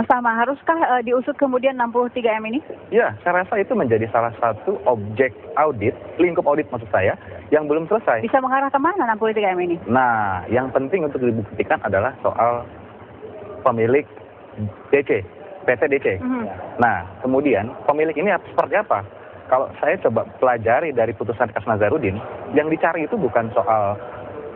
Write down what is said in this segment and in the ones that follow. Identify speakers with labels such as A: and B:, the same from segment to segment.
A: Sama, haruskah diusut kemudian 63M ini?
B: Ya, saya rasa itu menjadi salah satu objek audit, lingkup audit maksud saya, yang belum selesai.
A: Bisa mengarah kemana 63M ini?
B: Nah, yang penting untuk dibuktikan adalah soal pemilik DC, PT DC. Nah, kemudian pemilik ini seperti apa? Kalau saya coba pelajari dari putusan kasus Nazarudin, yang dicari itu bukan soal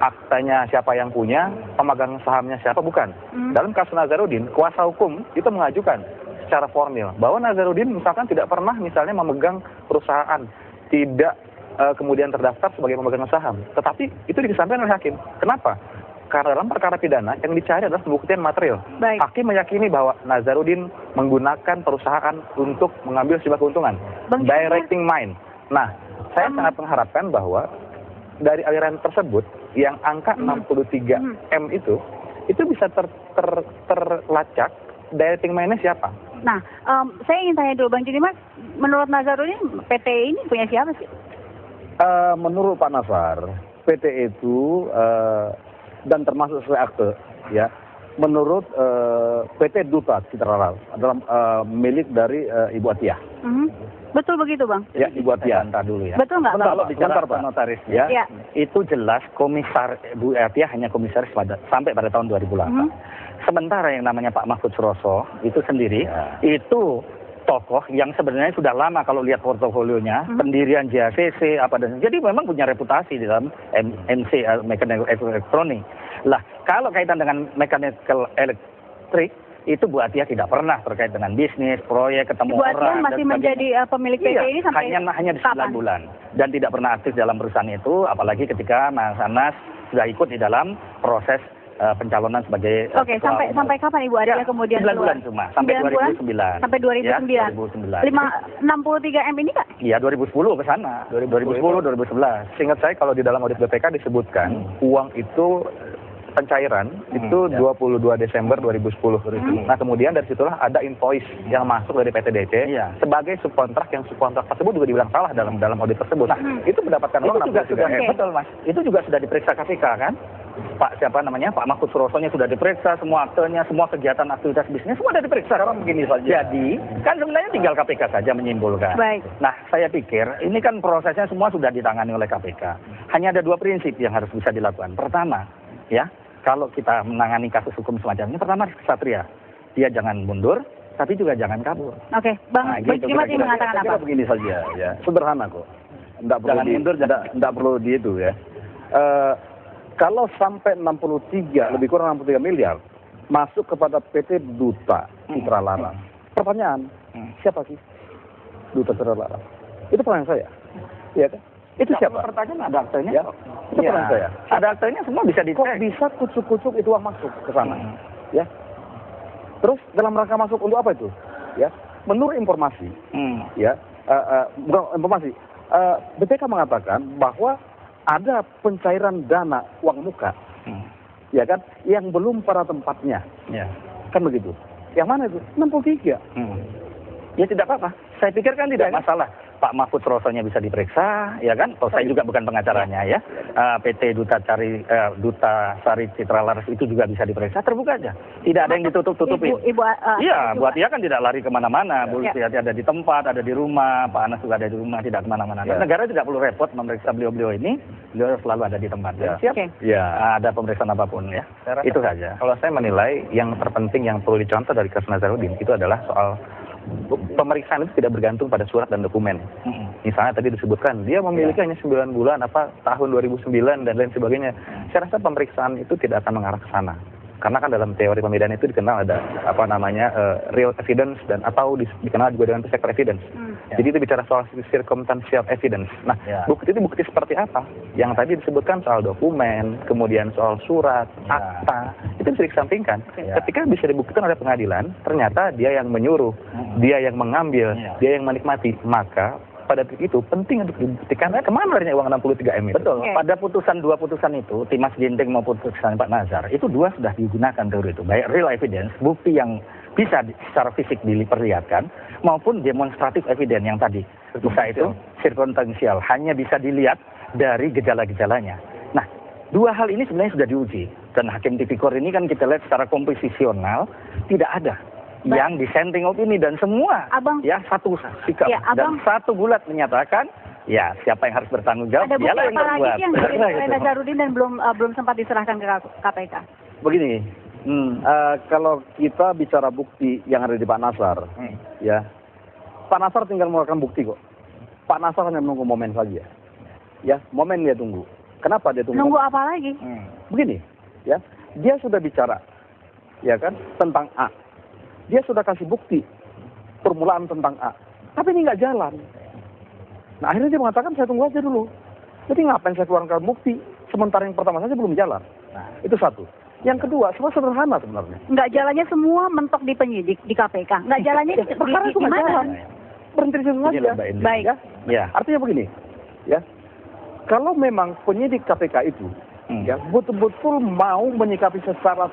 B: aktanya siapa yang punya, pemegang sahamnya siapa, bukan. Dalam kasus Nazarudin, kuasa hukum itu mengajukan secara formil bahwa Nazarudin misalkan tidak pernah misalnya memegang perusahaan, tidak kemudian terdaftar sebagai pemegang saham. Tetapi itu disampaikan oleh hakim. Kenapa? Karena dalam perkara pidana yang dicari adalah pembuktian material.
A: Baik.
B: Hakim meyakini bahwa Nazarudin menggunakan perusahaan untuk mengambil sebuah keuntungan. Directing mind. Nah, saya sangat mengharapkan bahwa dari aliran tersebut yang angka 63M itu bisa terlacak directing mind-nya siapa.
A: Nah, saya ingin tanya dulu Bang Judimat, menurut Nazarudin PT ini punya siapa sih?
C: Menurut Pak Nasar, PT itu dan termasuk sesuai akte, ya. Menurut PT Duta Citra Laras adalah milik dari Ibu Atiyah.
A: Betul begitu, Bang?
C: Ya, Ibu Atiyah.
D: Bentar dulu ya.
A: Betul nggak?
D: Kalau bicara
C: Pak
D: notaris
A: ya,
D: itu jelas Bu Atiyah hanya komisaris sampai pada tahun 2008. Sementara yang namanya Pak Mahfud Suroso itu sendiri, itu tokoh yang sebenarnya sudah lama kalau lihat portofolionya, pendirian JACC, apa dan jadi memang punya reputasi di dalam MC, mechanical electronic. Lah, kalau kaitan dengan mechanical electric, itu Bu Atiyah tidak pernah terkait dengan bisnis, proyek, ketemu
A: Bu Atiyah
D: orang.
A: masih menjadi pemilik PT ini sampai
D: hanya di 9 bulan. Dan tidak pernah aktif dalam perusahaan itu, apalagi ketika Mas Anas sudah ikut di dalam proses pencalonan sebagai
A: Oke, sampai kapan Ibu Atiyah kemudian
D: 9 bulan cuma, sampai 2009.
A: Sampai 2009.
D: Ya, 2009.
A: 63M ini, Kak?
D: Iya, 2010 ke sana. 2010, 2011.
B: Seingat saya kalau di dalam audit BPK disebutkan uang itu pencairan itu 22 Desember 2010. Nah, kemudian dari situlah ada invoice yang masuk dari PT DC sebagai subkontrak, yang subkontrak tersebut juga dibilang salah dalam audit tersebut. Nah, itu mendapatkan uang
D: juga sudah
B: betul,
D: Mas. Itu juga sudah diperiksa KPK kan? Pak Mahfud Surosonya sudah diperiksa, semua aktenya, semua kegiatan aktivitas bisnis semua sudah diperiksa. Sekarang begini saja. Jadi, kan sebenarnya tinggal KPK saja menyimpulkan.
A: Baik.
D: Nah, saya pikir ini kan prosesnya semua sudah ditangani oleh KPK. Hanya ada 2 prinsip yang harus bisa dilakukan. Pertama, ya, kalau kita menangani kasus hukum semacam ini, pertama Satria, dia jangan mundur, tapi juga jangan kabur.
A: Oke, Bang Judimat ini mengatakan apa?
C: Begini saja, ya, sederhana kok.
D: Jangan mundur,
C: tidak perlu di itu ya. Kalau sampai 63, lebih kurang 63 miliar masuk kepada PT Duta Citra Laras. Pertanyaan, siapa sih Duta Citra Laras? Itu pertanyaan saya. Iya kan? Itu siapa?
D: Pertanyaan ada aktenya.
C: Ya. Itu pertanyaan saya.
D: Ada aktenya, semua bisa dicek.
C: Kok bisa kucuk-kucuk itu uang masuk ke sana? Ya. Terus dalam rangka masuk untuk apa itu? Ya. Menurut informasi, ya, bukan informasi, BPK mengatakan bahwa ada pencairan dana uang muka, ya kan, yang belum pada tempatnya, kan begitu. Yang mana itu? 63. Ya tidak apa-apa. Saya pikir kan tidak masalah. Pak Mahfud Surosonya bisa diperiksa, ya kan? Toh saya juga bukan pengacaranya ya. PT Duta Sari Citra Laras itu juga bisa diperiksa, terbuka aja. Tidak ada yang ditutup-tutupin. Iya, Bu Atiyah kan tidak lari kemana-mana. Bu Atiyah ada di tempat, ada di rumah. Pak Anas juga ada di rumah, tidak kemana-mana. Dan negara tidak perlu repot memeriksa beliau-beliau ini. Beliau selalu ada di tempat. Siap. Ada pemeriksaan apapun ya. Itu saja.
B: Kalau saya menilai yang terpenting yang perlu dicontoh dari kasus Nazarudin itu adalah soal pemeriksaan itu tidak bergantung pada surat dan dokumen. Misalnya tadi disebutkan dia memiliki hanya 9 bulan tahun 2009 dan lain sebagainya. Saya rasa pemeriksaan itu tidak akan mengarah ke sana. Karena kan dalam teori pemidana itu dikenal ada real evidence dan atau dikenal juga dengan psychical evidence. Jadi itu bicara soal circumstantial evidence. Nah, bukti itu bukti seperti apa? Yang tadi disebutkan soal dokumen, kemudian soal surat, akta, itu bisa dikesampingkan. Ketika bisa dibuktikan oleh pengadilan, ternyata dia yang menyuruh, dia yang mengambil, dia yang menikmati, maka pada titik itu penting untuk dibuktikan kemana larinya uang 63M itu.
D: Betul. Pada dua putusan itu, Timas Ginting maupun putusan Pak Nazar, itu 2 sudah digunakan teori itu. Baik real evidence, bukti yang bisa secara fisik diperlihatkan, maupun demonstratif evidence yang tadi. Bisa itu circumstantial, hanya bisa dilihat dari gejala-gejalanya. Nah, 2 hal ini sebenarnya sudah diuji. Dan Hakim Tipikor ini kan kita lihat secara komposisional tidak ada yang dissenting opini dan semua
A: Abang,
D: ya satu sikap
A: ya,
D: dan satu bulat menyatakan ya siapa yang harus bertanggung jawab
A: ada bukti
D: dialah yang
A: apa lagi
D: berbuat.
A: sih yang dari Nazarudin dan belum sempat diserahkan ke KPK?
C: Begini, kalau kita bicara bukti yang ada di Pak Nasar, ya, Pak Nasar tinggal mengeluarkan bukti kok. Pak Nasar hanya menunggu momen saja. Ya, momen dia tunggu. Kenapa dia tunggu?
A: Nunggu apa lagi?
C: Begini, ya, dia sudah bicara, ya kan, tentang A. Dia sudah kasih bukti permulaan tentang A. Tapi ini nggak jalan. Nah, akhirnya dia mengatakan saya tunggu aja dulu. Jadi ngapain saya keluarkan bukti sementara yang pertama saja belum jalan. Nah, itu satu. Yang kedua, semua sederhana sebenarnya.
A: Nggak jalannya semua mentok di penyidik di KPK. Nggak jalannya di mana?
C: Berhenti di situ saja.
A: Baik.
C: Ya. Artinya begini, ya. Kalau memang penyidik KPK itu ya betul-betul mau menyikapi secara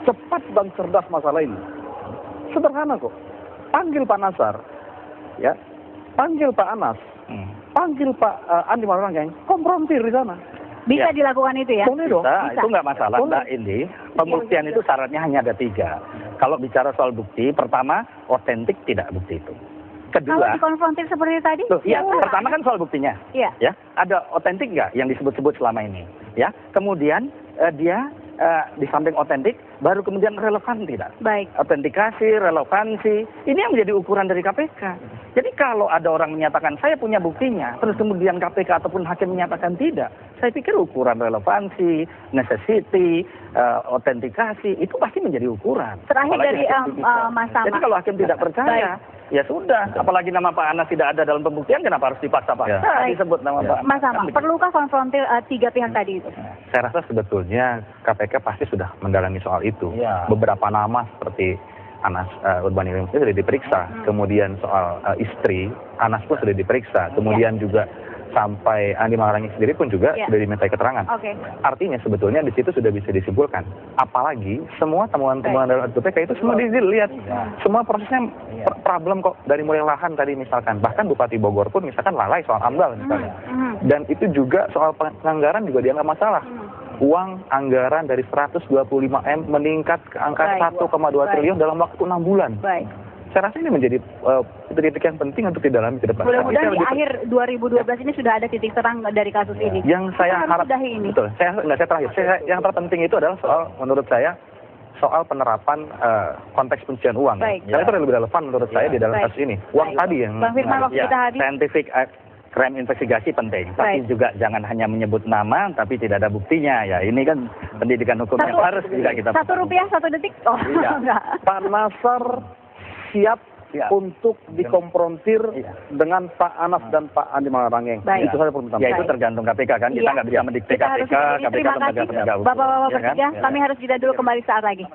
C: cepat dan cerdas masalah ini, sederhana kok. Panggil Pak Nasar, ya. Panggil Pak Anas, panggil Pak Andi Malarangeng, konfrontir di sana.
A: Bisa dilakukan itu ya?
C: Boleh dong.
D: Bisa, itu nggak masalah,
C: Boleh.
D: Mbak Indi. Pembuktian itu syaratnya hanya ada 3. Kalau bicara soal bukti, pertama, otentik tidak bukti itu.
A: Kalau
D: Kedua,
A: dikonfrontir seperti tadi?
D: ya, pertama kan soal buktinya.
A: Iya.
D: Ya, ada otentik nggak yang disebut-sebut selama ini? Ya, kemudian dia di samping otentik, baru kemudian relevan tidak?
A: Baik.
D: Autentikasi, relevansi, ini yang menjadi ukuran dari KPK. Jadi kalau ada orang menyatakan saya punya buktinya, terus kemudian KPK ataupun hakim menyatakan tidak, saya pikir ukuran relevansi, necessity, autentikasi itu pasti menjadi ukuran.
A: Terakhir
D: Apalagi
A: dari
D: hakim tipikal.
A: Mas Tama.
D: Jadi kalau hakim tidak percaya, ya sudah. Apalagi nama Pak Anas tidak ada dalam pembuktian, kenapa harus dipaksa Pak?
B: Ya.
D: Nah, disebut nama Pak Anas.
A: Mas Tama,
D: Kan begitu.
A: perlukah konfrontir 3 pihak tadi itu?
B: Saya rasa sebetulnya KPK pasti sudah mendalami soal itu.
D: Ya.
B: Beberapa nama seperti Anas Urbaningrum itu sudah diperiksa. Kemudian soal istri, Anas pun sudah diperiksa. Kemudian juga sampai Andi Malarangeng sendiri pun juga sudah dimintai keterangan.
A: Oke.
B: Artinya sebetulnya di situ sudah bisa disimpulkan. Apalagi semua temuan-temuan dari KPK itu semua dilihat. Semua prosesnya problem kok, dari mulai lahan tadi misalkan. Bahkan Bupati Bogor pun misalkan lalai soal AMDAL misalnya. Dan itu juga soal penganggaran juga dianggap masalah. Uang anggaran dari 125M meningkat ke angka 1,2 triliun dalam waktu 6 bulan.
A: Baik.
B: Saya rasa ini menjadi titik yang penting untuk didalami ke depan.
A: Mudah-mudahan di akhir 2012 ini sudah ada titik terang dari kasus ini.
B: Yang saya harap,
A: ini.
B: betul, saya terakhir. Yang terpenting itu adalah soal, menurut saya, soal penerapan konteks pencucian uang.
A: Baik.
B: Karena itu lebih relevan menurut saya di dalam kasus ini. Uang tadi yang
A: Bang Firman, waktu kita habis.
D: Scientific crime investigasi penting, tapi juga jangan hanya menyebut nama, tapi tidak ada buktinya. Ya, ini kan pendidikan hukum yang harus juga kita.
A: Rp1 1 detik? Oh, enggak.
C: Pak Nasar siap untuk dikonfrontir dengan Pak Anas dan Pak Andi Malarangeng.
A: Baik.
C: Itu saja permintaan.
D: Ya itu tergantung KPK kan, kita nggak bisa mendikte
A: Kita harus
D: KPK,
A: ini.
D: KPK
A: Terima
D: lembaga
A: kasih
D: penegak hukum.
A: Bapak-bapak
D: Ya kan?
A: bertiga, kami harus jeda dulu, kembali saat lagi.